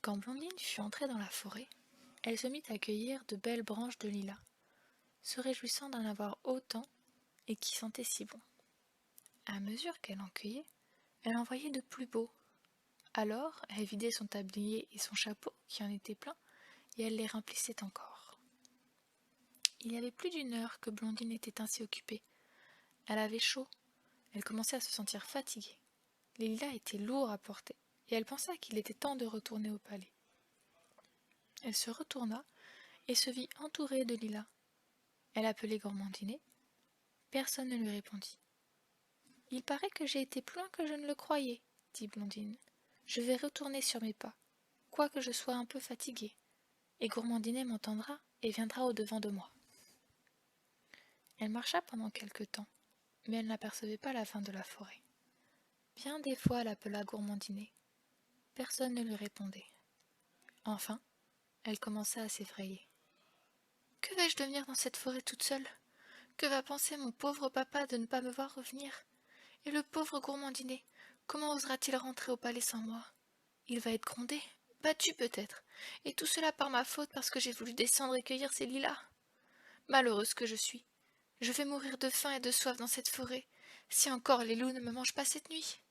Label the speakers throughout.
Speaker 1: Quand Blondine fut entrée dans la forêt, elle se mit à cueillir de belles branches de lilas, se réjouissant d'en avoir autant et qui sentaient si bon. À mesure qu'elle en cueillait, elle en voyait de plus beaux. Alors, elle vidait son tablier et son chapeau, qui en étaient pleins, et elle les remplissait encore. Il y avait plus d'une heure que Blondine était ainsi occupée. Elle avait chaud, elle commençait à se sentir fatiguée. Les lilas étaient lourds à porter, et elle pensa qu'il était temps de retourner au palais. Elle se retourna et se vit entourée de lilas. Elle appelait Gourmandinet. Personne ne lui répondit. « Il paraît que j'ai été plus loin que je ne le croyais, dit Blondine. Je vais retourner sur mes pas, quoique je sois un peu fatiguée, et Gourmandinet m'entendra et viendra au-devant de moi. » Elle marcha pendant quelque temps, mais elle n'apercevait pas la fin de la forêt. Bien des fois elle appela Gourmandinet. Personne ne lui répondait. Enfin, elle commença à s'effrayer. « Que vais-je devenir dans cette forêt toute seule ? Que va penser mon pauvre papa de ne pas me voir revenir ? Et le pauvre Gourmandinet, comment osera-t-il rentrer au palais sans moi ? Il va être grondé, battu peut-être, et tout cela par ma faute parce que j'ai voulu descendre et cueillir ces lilas. Malheureuse que je suis, je vais mourir de faim et de soif dans cette forêt, si encore les loups ne me mangent pas cette nuit. »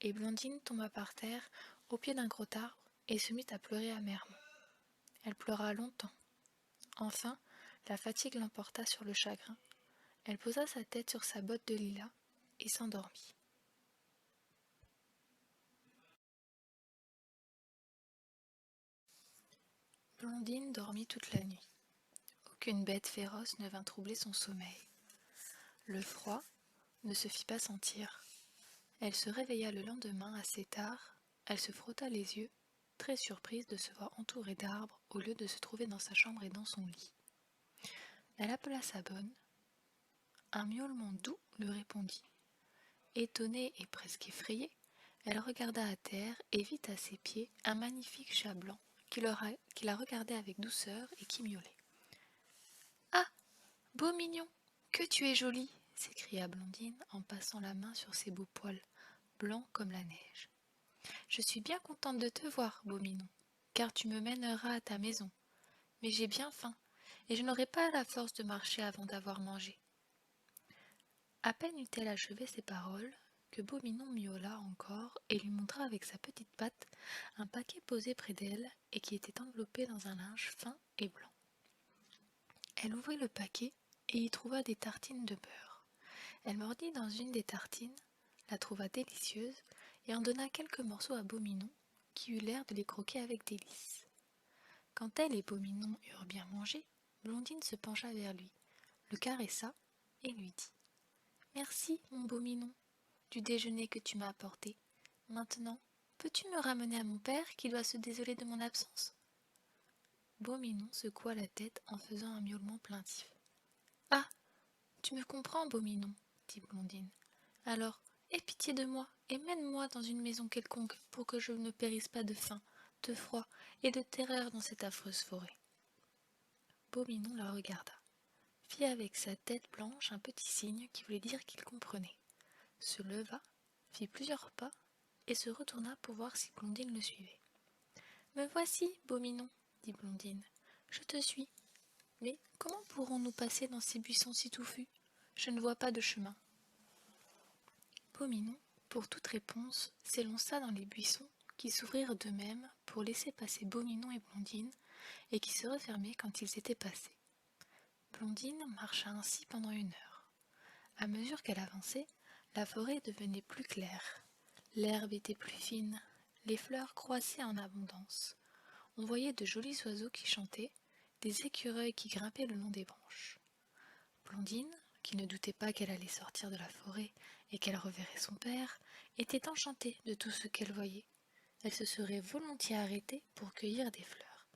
Speaker 1: Et Blondine tomba par terre, au pied d'un gros arbre, et se mit à pleurer amèrement. Elle pleura longtemps. Enfin, la fatigue l'emporta sur le chagrin. Elle posa sa tête sur sa botte de lilas et s'endormit. Blondine dormit toute la nuit. Aucune bête féroce ne vint troubler son sommeil. Le froid ne se fit pas sentir. Elle se réveilla le lendemain assez tard. Elle se frotta les yeux, très surprise de se voir entourée d'arbres au lieu de se trouver dans sa chambre et dans son lit. Elle appela sa bonne. Un miaulement doux lui répondit. Étonnée et presque effrayée, elle regarda à terre et vit à ses pieds un magnifique chat blanc qui la regardait avec douceur et qui miaulait. « Ah, beau mignon, que tu es jolie !» s'écria Blondine en passant la main sur ses beaux poils, blancs comme la neige. « Je suis bien contente de te voir, beau minon, car tu me mèneras à ta maison. Mais j'ai bien faim, et je n'aurai pas la force de marcher avant d'avoir mangé. » À peine eut-elle achevé ces paroles que Beau Minon miaula encore et lui montra avec sa petite patte un paquet posé près d'elle et qui était enveloppé dans un linge fin et blanc. Elle ouvrit le paquet et y trouva des tartines de beurre. Elle mordit dans une des tartines, la trouva délicieuse et en donna quelques morceaux à Beau Minon, qui eut l'air de les croquer avec délice. Quand elle et Beau Minon eurent bien mangé, Blondine se pencha vers lui, le caressa et lui dit: « Merci, mon beau Minon, du déjeuner que tu m'as apporté. Maintenant, peux-tu me ramener à mon père qui doit se désoler de mon absence ?» Beau Minon secoua la tête en faisant un miaulement plaintif. « Ah, tu me comprends, Beau Minon, dit Blondine. Alors, aie pitié de moi et mène-moi dans une maison quelconque pour que je ne périsse pas de faim, de froid et de terreur dans cette affreuse forêt. » Beau Minon la regarda, fit avec sa tête blanche un petit signe qui voulait dire qu'il comprenait, se leva, fit plusieurs pas et se retourna pour voir si Blondine le suivait. « Me voici, Beau Minon, dit Blondine. Je te suis. Mais comment pourrons-nous passer dans ces buissons si touffus ? Je ne vois pas de chemin. » Beau Minon, pour toute réponse, s'élança dans les buissons qui s'ouvrirent d'eux-mêmes pour laisser passer Beau Minon et Blondine et qui se refermaient quand ils étaient passés. Blondine marcha ainsi pendant 1 heure. À mesure qu'elle avançait, la forêt devenait plus claire. L'herbe était plus fine, les fleurs croissaient en abondance. On voyait de jolis oiseaux qui chantaient, des écureuils qui grimpaient le long des branches. Blondine, qui ne doutait pas qu'elle allait sortir de la forêt et qu'elle reverrait son père, était enchantée de tout ce qu'elle voyait. Elle se serait volontiers arrêtée pour cueillir des fleurs.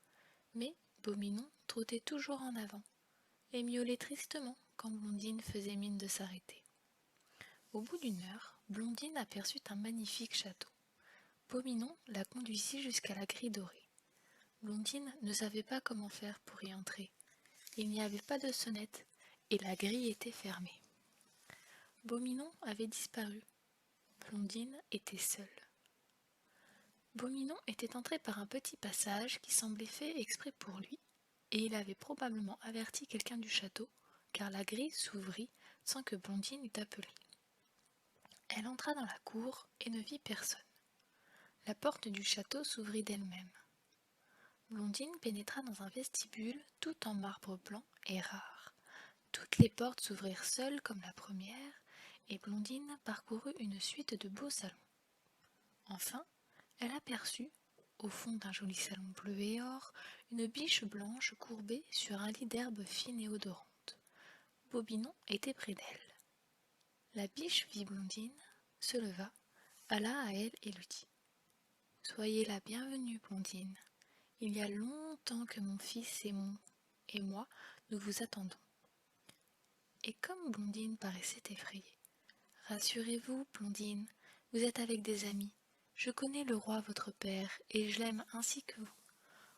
Speaker 1: Mais Beau Minon trottait toujours en avant et miaulait tristement quand Blondine faisait mine de s'arrêter. Au bout d'1 heure, Blondine aperçut un magnifique château. Beau Minon la conduisit jusqu'à la grille dorée. Blondine ne savait pas comment faire pour y entrer. Il n'y avait pas de sonnette et la grille était fermée. Beau Minon avait disparu. Blondine était seule. Beau-Minon était entré par un petit passage qui semblait fait exprès pour lui, et il avait probablement averti quelqu'un du château, car la grille s'ouvrit sans que Blondine eût appelé. Elle entra dans la cour et ne vit personne. La porte du château s'ouvrit d'elle-même. Blondine pénétra dans un vestibule tout en marbre blanc et rare. Toutes les portes s'ouvrirent seules comme la première, et Blondine parcourut une suite de beaux salons. Enfin, elle aperçut, au fond d'un joli salon bleu et or, une biche blanche courbée sur un lit d'herbe fine et odorante. Beau-Minon était près d'elle. La biche vit Blondine, se leva, alla à elle et lui dit « Soyez la bienvenue, Blondine. Il y a longtemps que mon fils et moi, nous vous attendons. » Et comme Blondine paraissait effrayée, « Rassurez-vous, Blondine, vous êtes avec des amis. Je connais le roi votre père, et je l'aime ainsi que vous. »«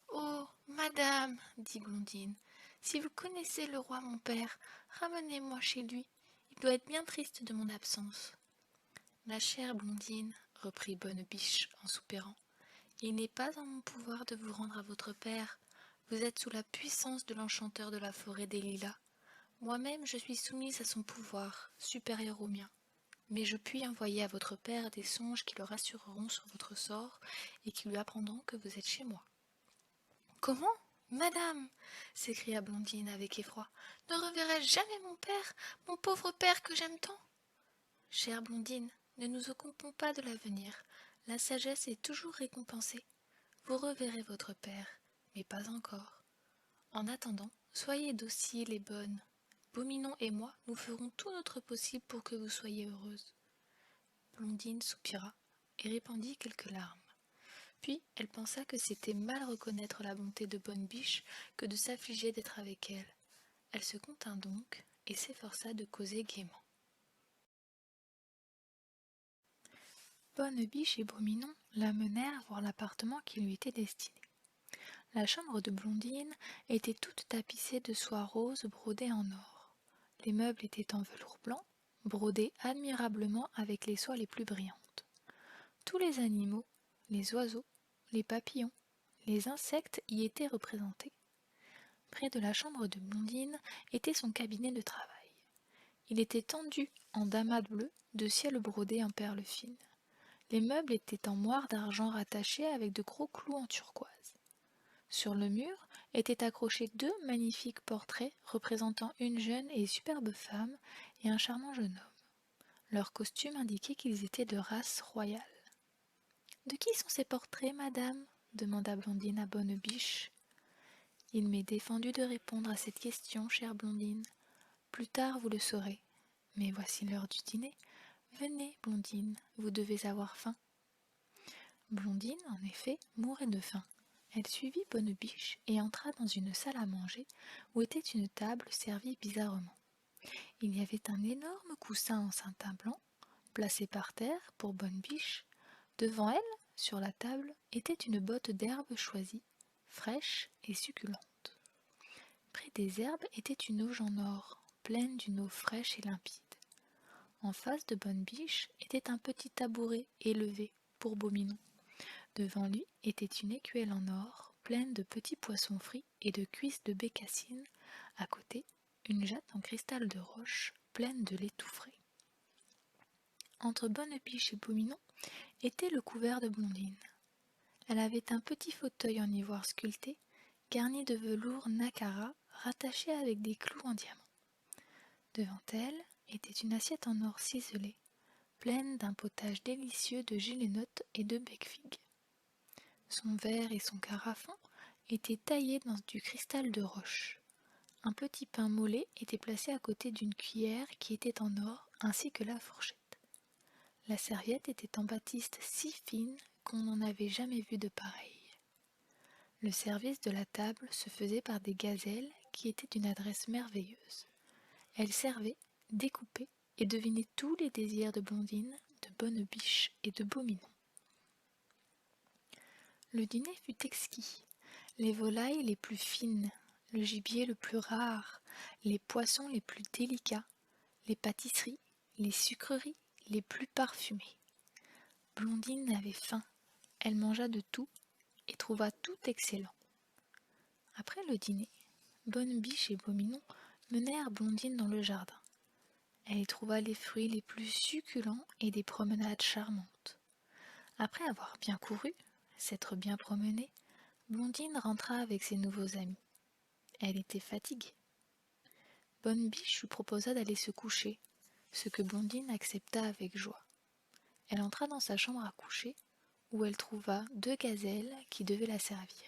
Speaker 1: Oh, madame, dit Blondine, si vous connaissez le roi mon père, ramenez-moi chez lui. Il doit être bien triste de mon absence. » « Ma chère Blondine, reprit Bonne-Biche en soupirant, il n'est pas en mon pouvoir de vous rendre à votre père. Vous êtes sous la puissance de l'enchanteur de la forêt des Lilas. Moi-même je suis soumise à son pouvoir, supérieur au mien. Mais je puis envoyer à votre père des songes qui le rassureront sur votre sort et qui lui apprendront que vous êtes chez moi. »« Comment, madame ?» s'écria Blondine avec effroi. « Ne reverrai-je jamais mon pauvre père que j'aime tant ?»« Chère Blondine, ne nous occupons pas de l'avenir. La sagesse est toujours récompensée. Vous reverrez votre père, mais pas encore. En attendant, soyez docile et bonne. Beau-Minon et moi, nous ferons tout notre possible pour que vous soyez heureuse. » Blondine soupira et répandit quelques larmes. Puis elle pensa que c'était mal reconnaître la bonté de Bonne-Biche que de s'affliger d'être avec elle. Elle se contint donc et s'efforça de causer gaiement. Bonne-Biche et Beau-Minon la menèrent voir l'appartement qui lui était destiné. La chambre de Blondine était toute tapissée de soie rose brodée en or. Les meubles étaient en velours blanc, brodés admirablement avec les soies les plus brillantes. Tous les animaux, les oiseaux, les papillons, les insectes y étaient représentés. Près de la chambre de Blondine était son cabinet de travail. Il était tendu en damas bleu de ciel brodé en perles fines. Les meubles étaient en moire d'argent rattachés avec de gros clous en turquoise. Sur le mur étaient accrochés 2 magnifiques portraits représentant une jeune et superbe femme et un charmant jeune homme. Leur costume indiquait qu'ils étaient de race royale. « De qui sont ces portraits, madame ?» demanda Blondine à Bonne-Biche. « Il m'est défendu de répondre à cette question, chère Blondine. Plus tard vous le saurez. Mais voici l'heure du dîner. Venez, Blondine, vous devez avoir faim. » Blondine, en effet, mourait de faim. Elle suivit Bonne-Biche et entra dans une salle à manger où était une table servie bizarrement. Il y avait un énorme coussin en satin blanc, placé par terre pour Bonne-Biche. Devant elle, sur la table, était une botte d'herbe choisie, fraîche et succulente. Près des herbes était une auge en or, pleine d'une eau fraîche et limpide. En face de Bonne-Biche était un petit tabouret élevé pour Beau-Minon. Devant lui était une écuelle en or, pleine de petits poissons frits et de cuisses de bécassines. À côté, une jatte en cristal de roche, pleine de lait tout frais. Entre Bonne-Biche et Beau-Minon était le couvert de Blondine. Elle avait un petit fauteuil en ivoire sculpté, garni de velours nacara, rattaché avec des clous en diamant. Devant elle était une assiette en or ciselé, pleine d'un potage délicieux de gelénottes et de bec-figues. Son verre et son carafon étaient taillés dans du cristal de roche. Un petit pain mollet était placé à côté d'une cuillère qui était en or, ainsi que la fourchette. La serviette était en batiste si fine qu'on n'en avait jamais vu de pareille. Le service de la table se faisait par des gazelles qui étaient d'une adresse merveilleuse. Elles servaient, découpaient et devinaient tous les désirs de Blondine, de Bonne-Biche et de Beau-Minon. Le dîner fut exquis. Les volailles les plus fines, le gibier le plus rare, les poissons les plus délicats, les pâtisseries, les sucreries les plus parfumées. Blondine avait faim. Elle mangea de tout et trouva tout excellent. Après le dîner, Bonne Biche et Beau Minon menèrent Blondine dans le jardin. Elle y trouva les fruits les plus succulents et des promenades charmantes. Après avoir bien couru, s'être bien promenée, Blondine rentra avec ses nouveaux amis. Elle était fatiguée. Bonne Biche lui proposa d'aller se coucher, ce que Blondine accepta avec joie. Elle entra dans sa chambre à coucher, où elle trouva 2 gazelles qui devaient la servir.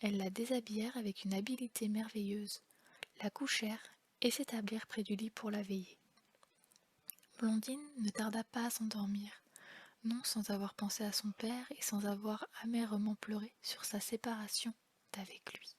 Speaker 1: Elles la déshabillèrent avec une habileté merveilleuse, la couchèrent et s'établirent près du lit pour la veiller. Blondine ne tarda pas à s'endormir, non sans avoir pensé à son père et sans avoir amèrement pleuré sur sa séparation d'avec lui.